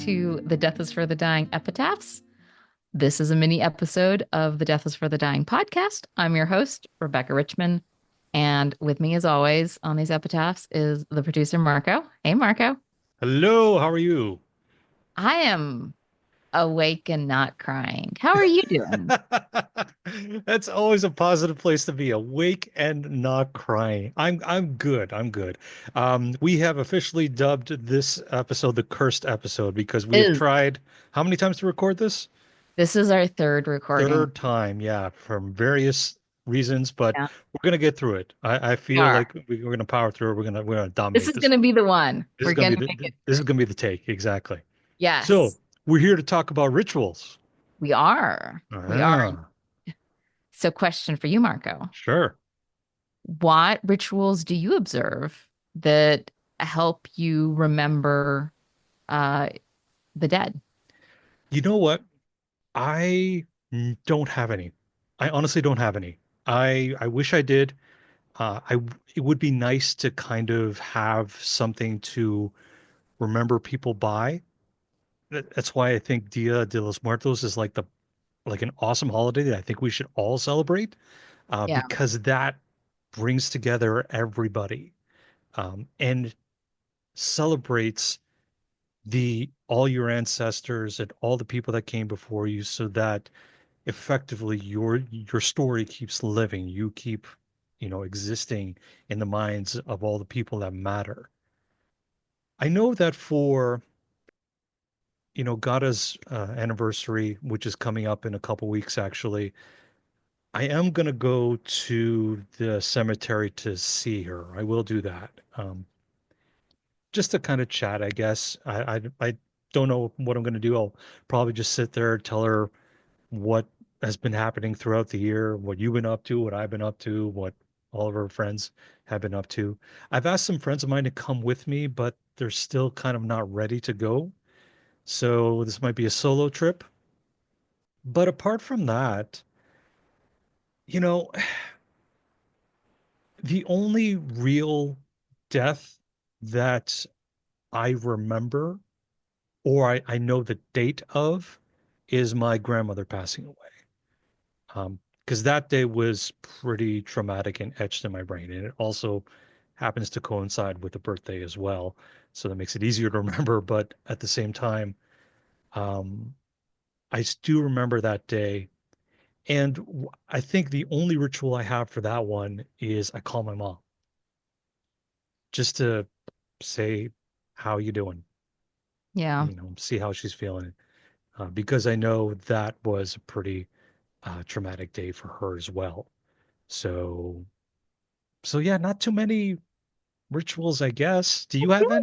to the Death is for the Dying Epitaphs. This is a mini episode of the Death is for the Dying podcast. I'm your host, Rebecca Richmond. And with me, as always, on these epitaphs is the producer, Marco. Hey, Marco. Hello, how are you? I am awake and not crying. How are you doing? That's always a positive place to be, awake and not crying. I'm good. I'm good. We have officially dubbed this episode the cursed episode because we have Is tried how many times to record this? This is our third recording. Third time, yeah, from various reasons, but Yeah, we're gonna get through it. I we feel are. like we're gonna power through it. We're gonna This dominate is this going to one. be the one. This is We're gonna going be to make it this through. is gonna be the take, exactly. So Yes, we're here to talk about rituals. we are. We are. Ah, So, question for you, Marco. sure. What rituals do you observe that help you remember uh, the dead? You know what? I don't have any. I honestly don't have any. I wish I did. It would be nice to kind of have something to remember people by. That's why I think Dia de los Muertos is like an awesome holiday that I think we should all celebrate, Yeah. because that brings together everybody, and celebrates the all your ancestors and all the people that came before you, so that effectively your story keeps living. You keep, existing in the minds of all the people that matter. I know that for, Gada's anniversary, which is coming up in a couple weeks, actually, I am going to go to the cemetery to see her. I will do that. Just to kind of chat, I guess. I don't know what I'm going to do. I'll probably just sit there, tell her what has been happening throughout the year, what you've been up to, what I've been up to, what all of our friends have been up to. I've asked some friends of mine to come with me, but they're still kind of not ready to go. So this might be a solo trip. But apart from that, you know, the only real death that I remember, or I know the date of, is my grandmother passing away. Because that day was pretty traumatic and etched in my brain. And it also happens to coincide with the birthday as well. So that makes it easier to remember. But at the same time, um, I do remember that day. And I think the only ritual I have for that one is I call my mom just to say, how you doing? Yeah. See how she's feeling. Because I know that was a pretty traumatic day for her as well. So So yeah, not too many rituals, I guess. Do I you feel have like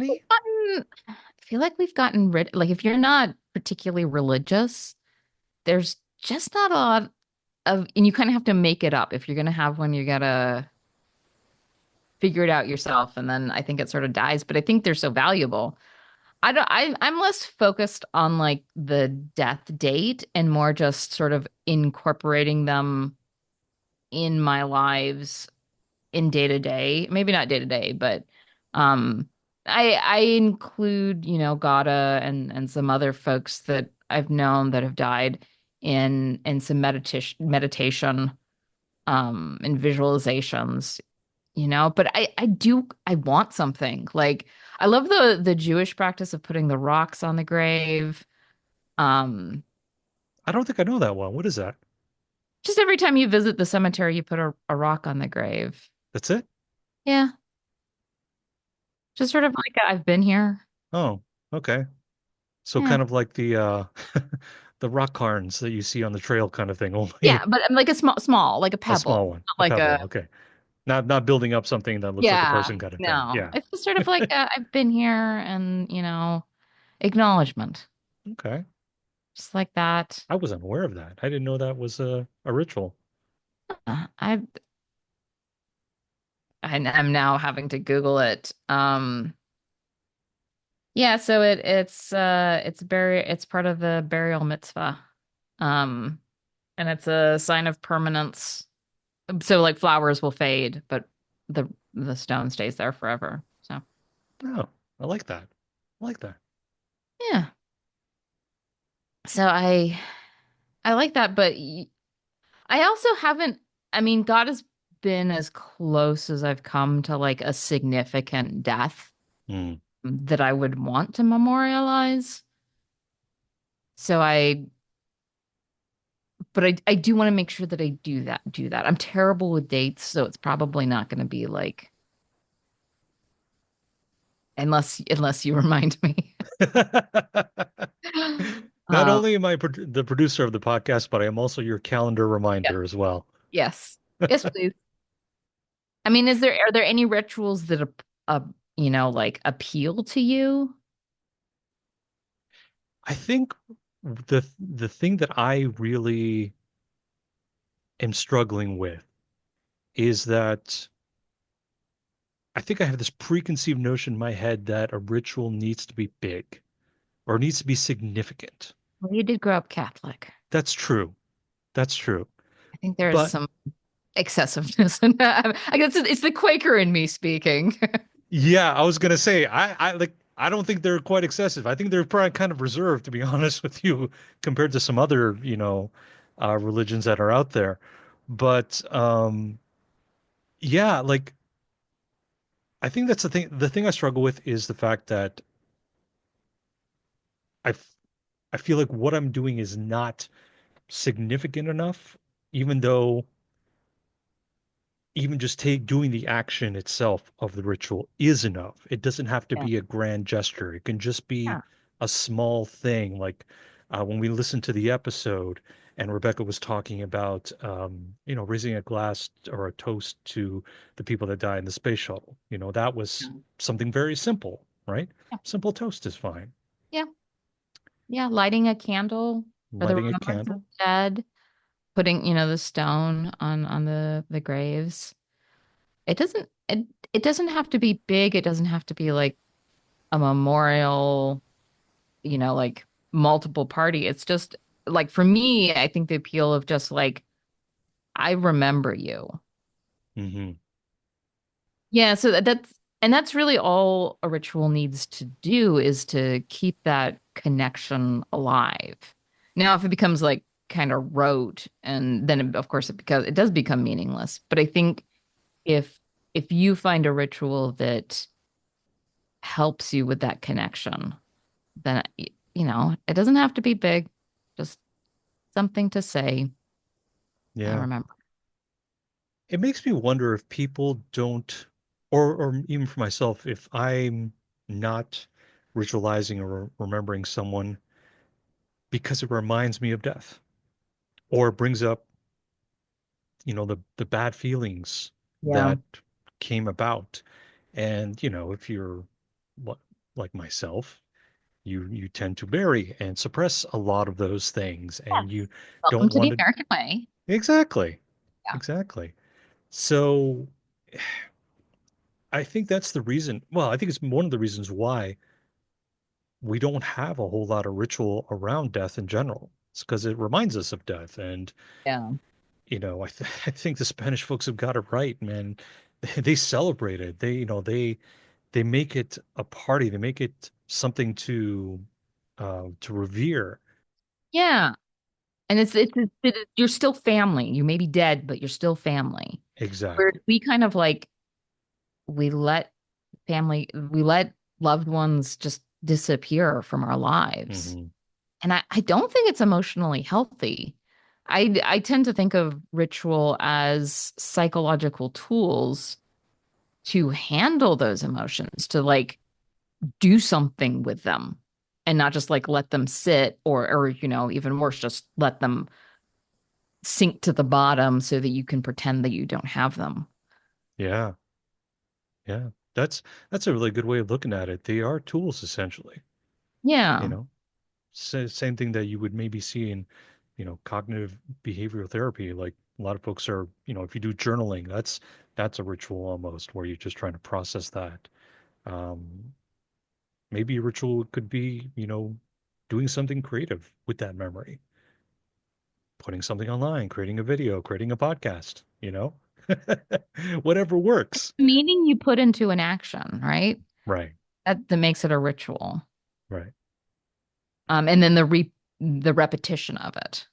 we've any? gotten rid, like, if you're not particularly religious, there's just not a lot of, and you kind of have to make it up. If you're going to have one, you got to figure it out yourself. And then I think it sort of dies, but I think they're so valuable. I'm less focused on like the death date and more just sort of incorporating them in my lives in day to day. Maybe not day to day, but um I include, Gada and some other folks that I've known that have died in some meditation and visualizations, but I want something. Like, I love the Jewish practice of putting the rocks on the grave. Um, I don't think I know that one. What is that? just every time you visit the cemetery, you put a rock on the grave. That's it? Yeah, just sort of like I've been here. Oh, okay. So Yeah. kind of like the the rock cairns that you see on the trail kind of thing, only Yeah, but like a small, like a a pebble, small one, not a like a, pebble. Okay. Not building up something that looks like a yeah, person kind of thing. no. Yeah. It's just sort of like I've been here and, acknowledgement, Okay. just like that. I wasn't aware of that. I didn't know that was a ritual. I I'm now having to Google it. Yeah, so it's part of the burial mitzvah. Um, and it's a sign of permanence. So like flowers will fade, but the stone stays there forever. So Oh, I like that. I like that. yeah. So I like that, but I also haven't, I mean, God has been as close as I've come to like a significant death Mm. that I would want to memorialize. So but I do want to make sure that I do that. I'm terrible with dates, so it's probably not going to be like unless you remind me. Not Um, only am I the producer of the podcast, but I am also your calendar yeah. reminder as well. Yes. Yes, please. I mean, are there any rituals that uh, like appeal to you? I think the thing that I really am struggling with is that I think I have this preconceived notion in my head that a ritual needs to be big or needs to be significant. Well, you did grow up Catholic. That's true. That's true. I think there is But some excessiveness in that. I guess it's the Quaker in me speaking. yeah, I was gonna say I don't think they're quite excessive. I think they're probably kind of reserved, to be honest with you, compared to some other, religions that are out there. But yeah, like I think that's the thing. The thing I struggle with is the fact that I f- I feel like what I'm doing is not significant enough, even though even just take doing the action itself of the ritual is enough. It doesn't have to Yeah. be a grand gesture. It can just be Yeah. a small thing. Like when we listened to the episode and Rebecca was talking about, raising a glass or a toast to the people that died in the space shuttle. That was something very simple, right? Yeah. Simple toast is fine. Yeah. Yeah. Lighting a candle for the Lighting a remembrance of candle. the dead, putting, the stone on the graves. It doesn't have to be big. It doesn't have to be like a memorial, like multiple party. It's just like for me, I think the appeal of just like I remember you. Hmm. Yeah, so that's really all a ritual needs to do is to keep that connection alive. Now, if it becomes like kind of rote, and then of course it does become meaningless. But I think if if you find a ritual that helps you with that connection, then it doesn't have to be big, just something to say, I Yeah. remember. It makes me wonder if people don't, or even for myself, if I'm not ritualizing or remembering someone because it reminds me of death or brings up, the bad feelings Yeah. that came about. And, if you're li- like myself, you tend to bury and suppress a lot of those things, Yes. and you Welcome don't to want the to. American way. Exactly. Yeah. Exactly. So I think that's the reason. Well, I think it's one of the reasons why we don't have a whole lot of ritual around death in general. It's because it reminds us of death. And, Yeah. I think the Spanish folks have got it right, man. They celebrate it. They make it a party. They make it something to revere. Yeah. And you're still family. You may be dead, but you're still family. Where Exactly. we kind of like we let we let loved ones just disappear from our lives. Hmm. And I don't think it's emotionally healthy. I tend to think of ritual as psychological tools to handle those emotions, to like do something with them and not just like let them sit or even worse, just let them sink to the bottom so that you can pretend that you don't have them. Yeah. Yeah. That's a really good way of looking at it. They are tools essentially, you Yeah. know. Same thing that you would maybe see in, cognitive behavioral therapy. Like a lot of folks are, if you do journaling, that's a ritual almost where you're just trying to process that. Um, Maybe a ritual could be, doing something creative with that memory, putting something online, creating a video, creating a podcast, whatever works. Meaning you put into an action, right? Right. That makes it a ritual. Right. And then the repetition of it.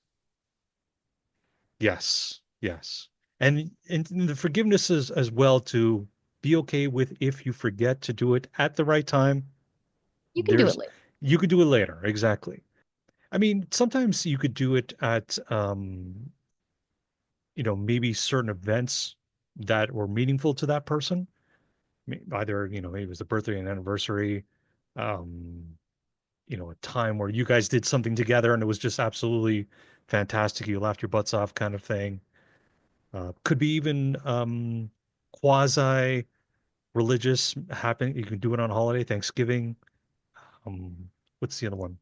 Yes, yes. And the forgiveness is as well to be okay with if you forget to do it at the right time. You can do it There's later. you could do it later, exactly. I mean, sometimes you could do it at maybe certain events that were meaningful to that person. Either, maybe it was the birthday and anniversary, um, a time where you guys did something together and it was just absolutely fantastic. You laughed your butts off kind of thing. Could be even quasi religious happen. You can do it on holiday, Thanksgiving. What's the other one?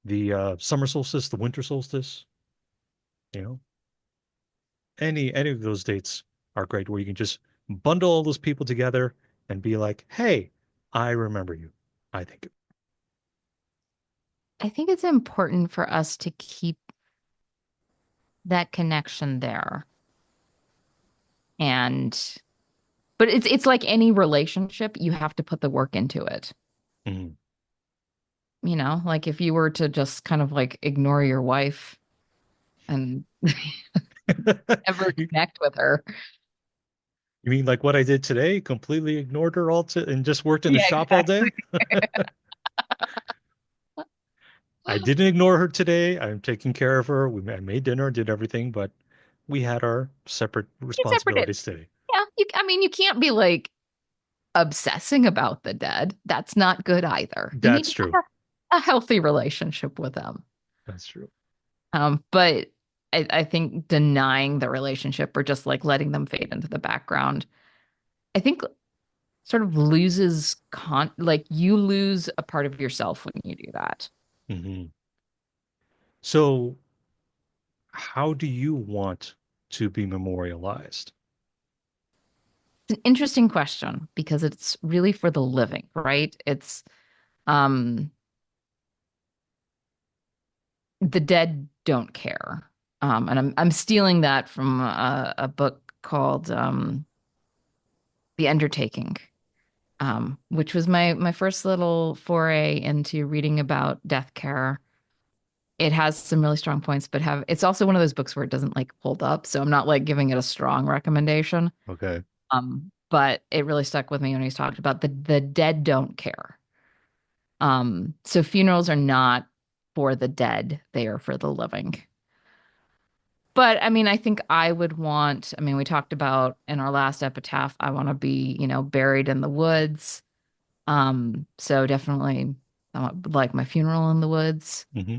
The summer solstice, the winter solstice, you know, any of those dates are great where you can just bundle all those people together and be like, hey, I remember you. I think. I think it's important for us to keep that connection there. And but it's like any relationship, you have to put the work into it. Mhm. Like if you were to just kind of like ignore your wife and ever You, connect with her. you mean like what I did today? Completely ignored her all to and just worked in the Yeah, shop all exactly. day? I didn't ignore her today. I'm taking care of her. I made dinner, did everything, but we had our separate It's separate. responsibilities today. Yeah, I mean, you can't be like obsessing about the dead. That's not good either. You need That's to true. have a healthy relationship with them. That's true. But I think denying the relationship or just like letting them fade into the background, I think sort of loses like you lose a part of yourself when you do that. Hmm. So, how do you want to be memorialized? It's an interesting question because it's really for the living, right? It's um the dead don't care. And I'm stealing that from a book called The Undertaking, which was my first little foray into reading about death care. It has some really strong points, but it's also one of those books where it doesn't like hold up. So I'm not like giving it a strong recommendation. Okay. But it really stuck with me when he's talked about the dead don't care. So funerals are not for the dead, they are for the living. But I mean, I think I would want, I mean, we talked about in our last epitaph, I want to be, buried in the woods. So definitely I want like my funeral in the woods. Hmm.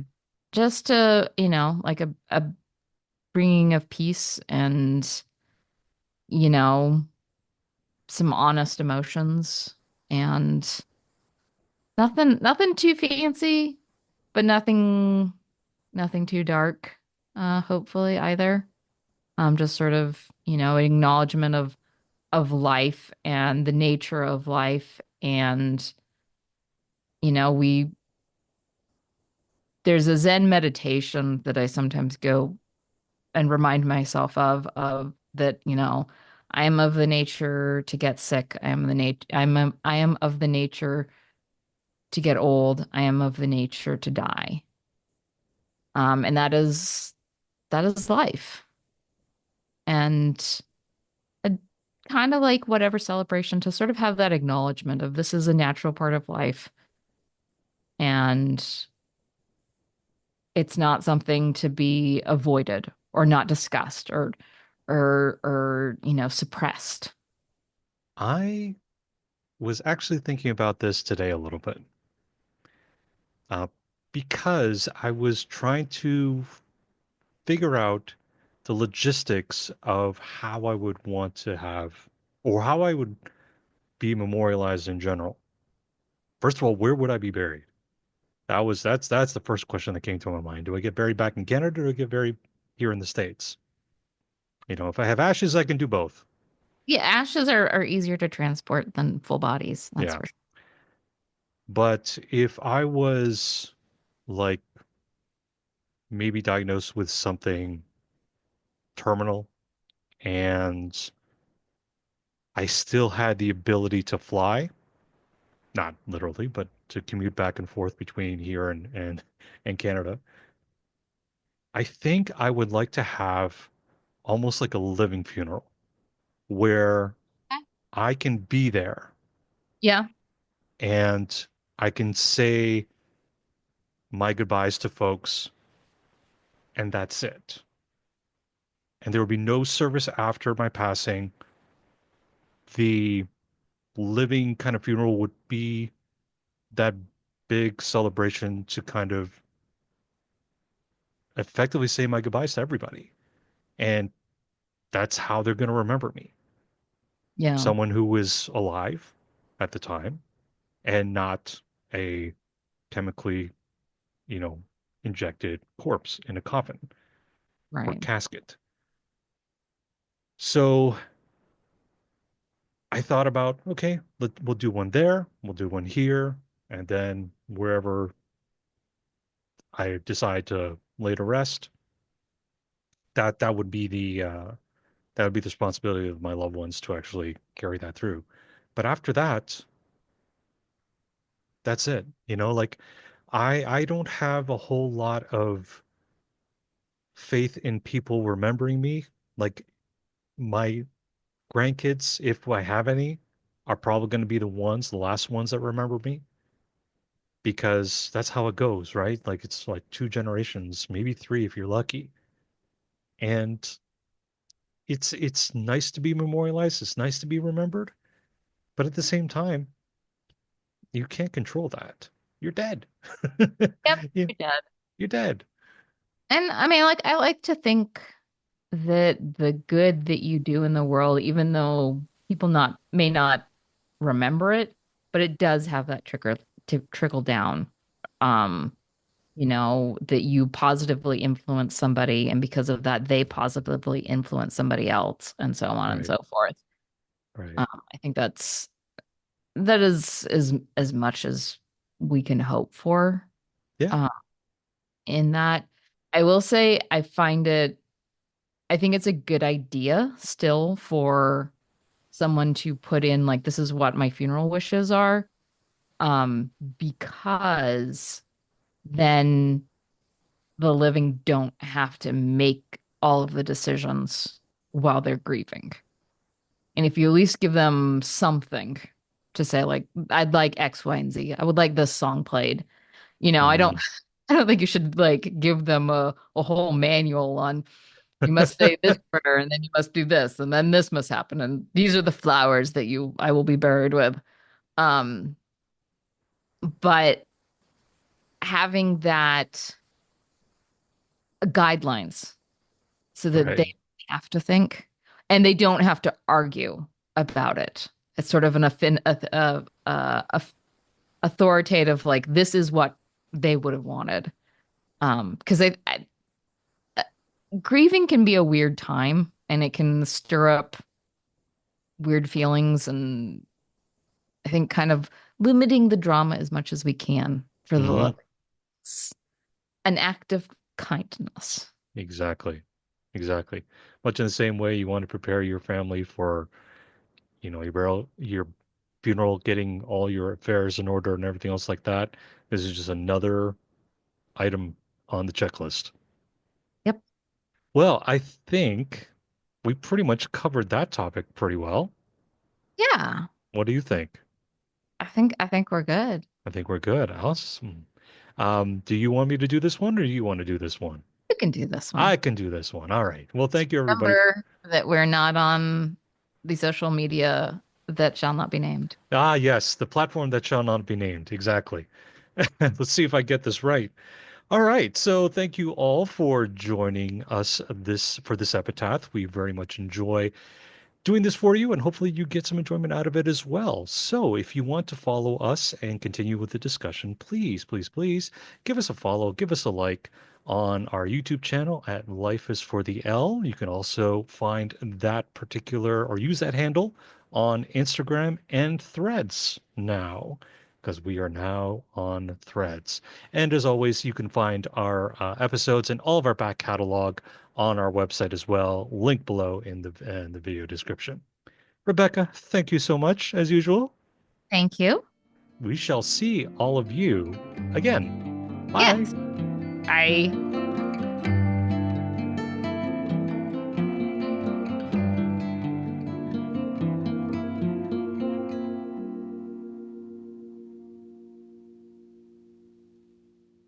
Just to, like a bringing of peace and, you know, some honest emotions and nothing too fancy, but nothing too dark, hopefully either. Just sort of, an acknowledgement of life and the nature of life. And, we there's a Zen meditation that I sometimes go and remind myself of that, I am of the nature to get sick. I am of the nature to get old. I am of the nature to die. And that is life. And kind of like whatever celebration to sort of have that acknowledgement of this is a natural part of life and it's not something to be avoided or not discussed or suppressed. I was actually thinking about this today a little bit, uh, because I was trying to figure out the logistics of how I would want to have, or how I would be memorialized in general. First of all, where would I be buried? That's the first question that came to my mind. Do I get buried back in Canada or do I get buried here in the States? If I have ashes, I can do both. Yeah, ashes are easier to transport than full bodies, that's Yeah. for sure. But if I was like maybe diagnosed with something terminal and I still had the ability to fly, not literally, but to commute back and forth between here and Canada. I think I would like to have almost like a living funeral where I can be there Yeah, and I can say my goodbyes to folks, and that's it. And there will be no service after my passing. The living kind of funeral would be that big celebration to kind of effectively say my goodbyes to everybody. And that's how they're going to remember me. yeah, Someone who was alive at the time and not a chemically, you know, injected corpse in a coffin or right. casket. So I thought about, okay, we'll do one there, we'll do one here, and then wherever I decide to lay to rest, that would be the responsibility of my loved ones to actually carry that through. But after that, that's it. Like I don't have a whole lot of faith in people remembering me. Like my grandkids, if I have any, are probably going to be the last ones that remember me because that's how it goes, right? Like it's like two generations, maybe three if you're lucky. And it's nice to be memorialized, it's nice to be remembered, but at the same time, you can't control that. You're dead. Yep, You, you're dead. you're dead. And I mean, like, I like to think that the good that you do in the world, even though people not may not remember it, but it does have that trickle down. Um, that you positively influence somebody, and because of that, they positively influence somebody else, and so on and Right, so forth. right. I think that is as much as we can hope for. Yeah, Um, in that, I will say I think it's a good idea still for someone to put in like this is what my funeral wishes are. Because then the living don't have to make all of the decisions while they're grieving. And if you at least give them something to say, like, I'd like X, Y, and Z. I would like this song played. I don't mm. I don't think you should like give them a whole manual on you must say this prayer and then you must do this and then this must happen and these are the flowers that you I will be buried with. Um, but having that guidelines so that they Right. have to think and they don't have to argue about it. It's sort of an authoritative, like this is what they would have wanted. Because grieving can be a weird time and it can stir up weird feelings and I think kind of limiting the drama as much as we can for the Hmm. living. It's an act of kindness. Exactly. Exactly. Much in the same way you want to prepare your family for, your funeral, getting all your affairs in order and everything else like that. This is just another item on the checklist. Yep. Well, I think we pretty much covered that topic pretty well. Yeah. What do you think? I think we're good. I think we're good. Awesome. Do you want me to do this one or do you want to do this one? You can do this I one. can do this one. All right. Well, thank you, everybody. Remember that we're not on the social media that shall not be named. Ah, yes, the platform that shall not be named. Exactly. Let's see if I get this right. All right. So thank you all for joining us this epitaph. We very much enjoy doing this for you, and hopefully you get some enjoyment out of it as well. So if you want to follow us and continue with the discussion, please, please, please give us a follow, give us a like on our YouTube channel at Life is for the L. You can also find that particular or use that handle on Instagram and Threads now, because we are now on Threads. And as always, you can find our episodes and all of our back catalog on our website as well, link below in the video description. Rebecca, thank you so much as usual. Thank you. we shall see all of you again. Bye. Yes. Bye.